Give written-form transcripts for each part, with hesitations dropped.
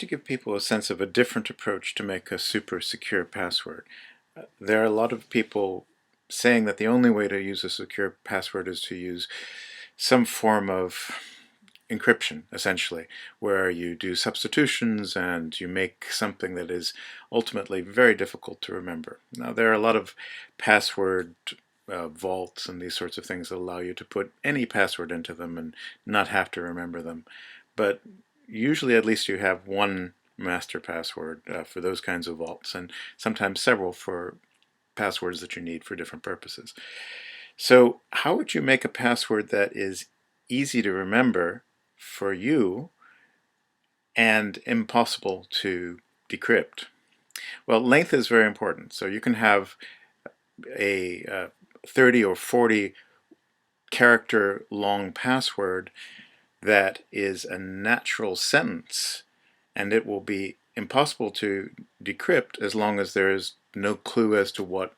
to give people a sense of a different approach to make a super secure password. There are a lot of people saying that the only way to use a secure password is to use some form of encryption, essentially, where you do substitutions and you make something that is ultimately very difficult to remember. Now, there are a lot of password vaults and these sorts of things that allow you to put any password into them and not have to remember them. But usually at least you have one master password for those kinds of vaults, and sometimes several for passwords that you need for different purposes. So how would you make a password that is easy to remember for you and impossible to decrypt? Well, length is very important. So you can have a 30 or 40 character long password that is a natural sentence, and it will be impossible to decrypt as long as there is no clue as to what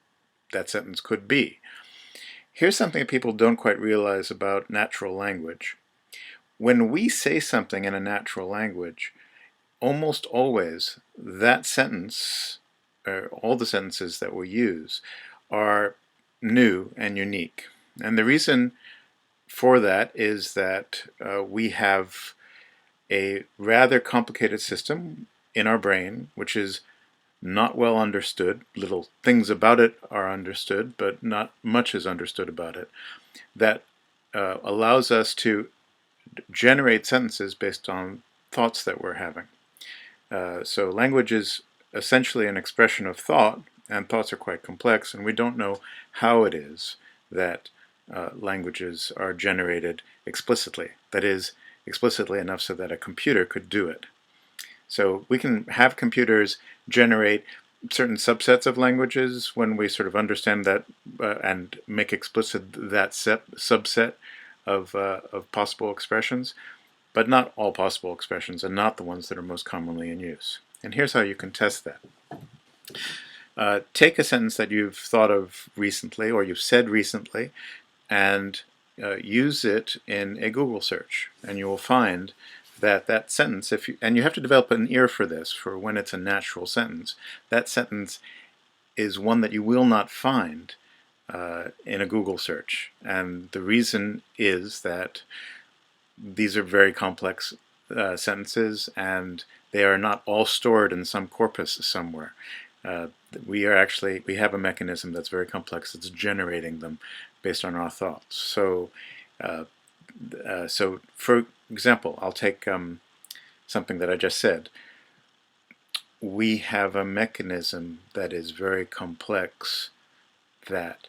that sentence could be. Here's something that people don't quite realize about natural language. When we say something in a natural language, almost always that sentence, or all the sentences that we use, are new and unique. And the reason for that is that we have a rather complicated system in our brain, which is not well understood. Little things about it are understood, but not much is understood about it, that allows us to generate sentences based on thoughts that we're having. So language is essentially an expression of thought, and thoughts are quite complex, and we don't know how it is that languages are generated explicitly. That is, explicitly enough so that a computer could do it. So we can have computers generate certain subsets of languages when we sort of understand that and make explicit that subset of possible expressions, but not all possible expressions and not the ones that are most commonly in use. And here's how you can test that. Take a sentence that you've thought of recently or you've said recently and use it in a Google search, and you will find that that sentence, and you have to develop an ear for this, for when it's a natural sentence, that sentence is one that you will not find in a Google search. And the reason is that these are very complex sentences, and they are not all stored in some corpus somewhere. We have a mechanism that's very complex that's generating them based on our thoughts. So, for example, I'll take something that I just said. We have a mechanism that is very complex that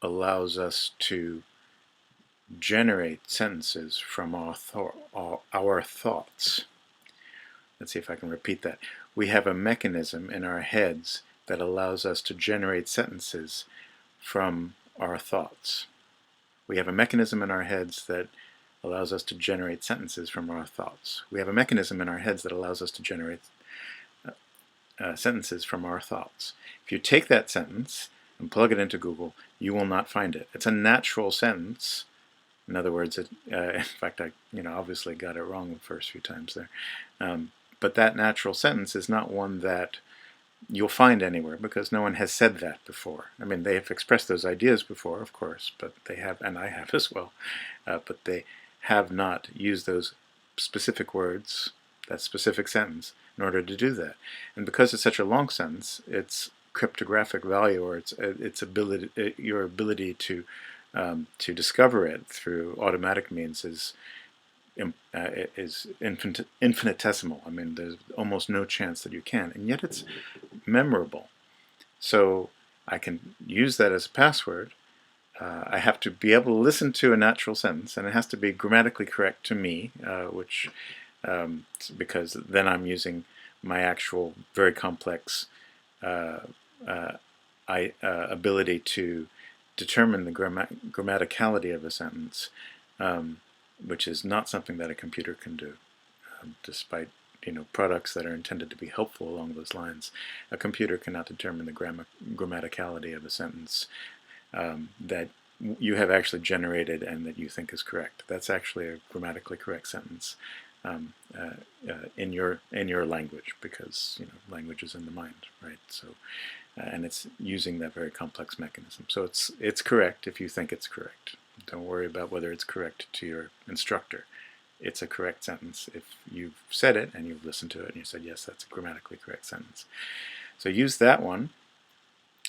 allows us to generate sentences from our thoughts. Let's see if I can repeat that. We have a mechanism in our heads that allows us to generate sentences from our thoughts. We have a mechanism in our heads that allows us to generate sentences from our thoughts. We have a mechanism in our heads that allows us to generate sentences from our thoughts. If you take that sentence and plug it into Google, you will not find it. It's a natural sentence. In other words, in fact, I obviously got it wrong the first few times there. But that natural sentence is not one that you'll find anywhere because no one has said that before. I mean, they have expressed those ideas before, of course, but they have, and I have as well, but they have not used those specific words, that specific sentence, in order to do that. And because it's such a long sentence, its cryptographic value, or its ability, your ability to discover it through automatic means is infinitesimal. I mean, there's almost no chance that you can, and yet it's memorable. So I can use that as a password. I have to be able to listen to a natural sentence, and it has to be grammatically correct to me, because then I'm using my actual very complex ability to determine the grammaticality of a sentence, which is not something that a computer can do, despite products that are intended to be helpful along those lines. A computer cannot determine the grammaticality of a sentence that you have actually generated and that you think is correct. That's actually a grammatically correct sentence. in your language, because language is in the mind, right? So and it's using that very complex mechanism. So it's correct if you think it's correct. Don't worry about whether it's correct to your instructor. It's a correct sentence if you've said it and you've listened to it and you said, yes, that's a grammatically correct sentence. So use that one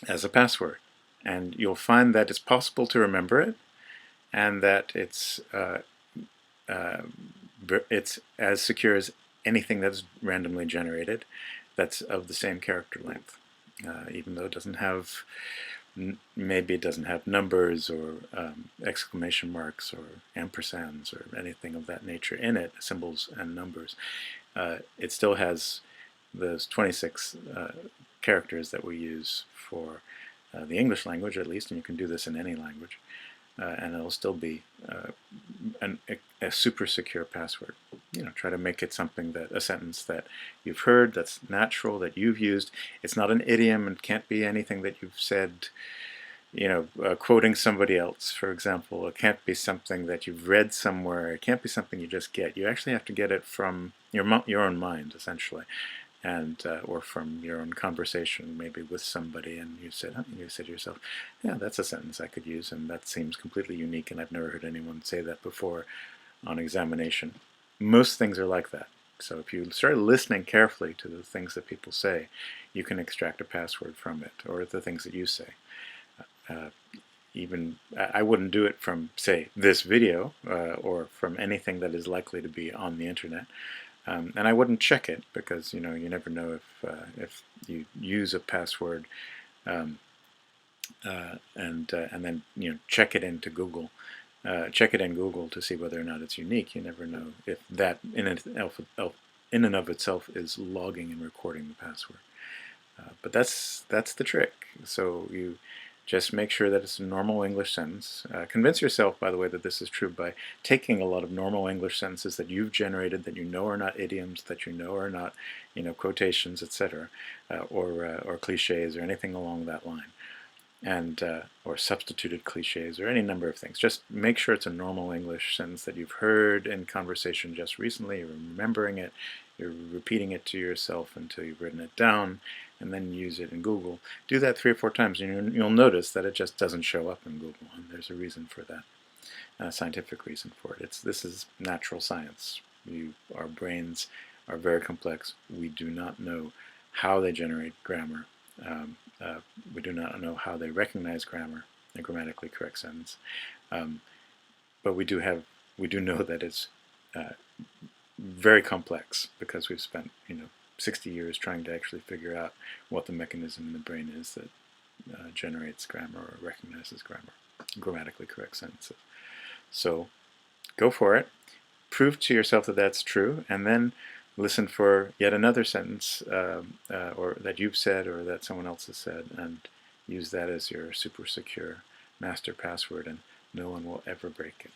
as a password, and you'll find that it's possible to remember it, and that it's as secure as anything that's randomly generated that's of the same character length. Even though it doesn't have, maybe it doesn't have numbers or exclamation marks or ampersands or anything of that nature in it, symbols and numbers, it still has those 26 characters that we use for the English language, at least, and you can do this in any language, and it'll still be a super secure password. Try to make it something a sentence that you've heard, that's natural, that you've used. It's not an idiom, and can't be anything that you've said, quoting somebody else, for example. It can't be something that you've read somewhere. It can't be something you just get. You actually have to get it from your own mind, essentially, and or from your own conversation, maybe with somebody, and you said to yourself, yeah, that's a sentence I could use, and that seems completely unique, and I've never heard anyone say that before on examination. Most things are like that. So if you start listening carefully to the things that people say, you can extract a password from it, or the things that you say. Even I wouldn't do it from, say, this video, or from anything that is likely to be on the internet. And I wouldn't check it, because you never know if you use a password and then check it into Google. Check it in Google to see whether or not it's unique. You never know if that in and of itself is logging and recording the password. But that's the trick. So you just make sure that it's a normal English sentence. Convince yourself, by the way, that this is true by taking a lot of normal English sentences that you've generated, that you know are not idioms, that you know are not quotations, etc., or cliches or anything along that line, and or substituted cliches or any number of things. Just make sure it's a normal English sentence that you've heard in conversation just recently. You're remembering it, you're repeating it to yourself until you've written it down, and then use it in Google. Do that 3 or 4 times, and you'll notice that it just doesn't show up in Google, and there's a reason for that, a scientific reason for it. This is natural science. Our brains are very complex. We do not know how they generate grammar. We do not know how they recognize grammar, a grammatically correct sentence, but we do know that it's very complex, because we've spent 60 years trying to actually figure out what the mechanism in the brain is that generates grammar or recognizes grammar, grammatically correct sentences. So go for it, prove to yourself that that's true, and then listen for yet another sentence or that you've said or that someone else has said, and use that as your super secure master password, and no one will ever break it.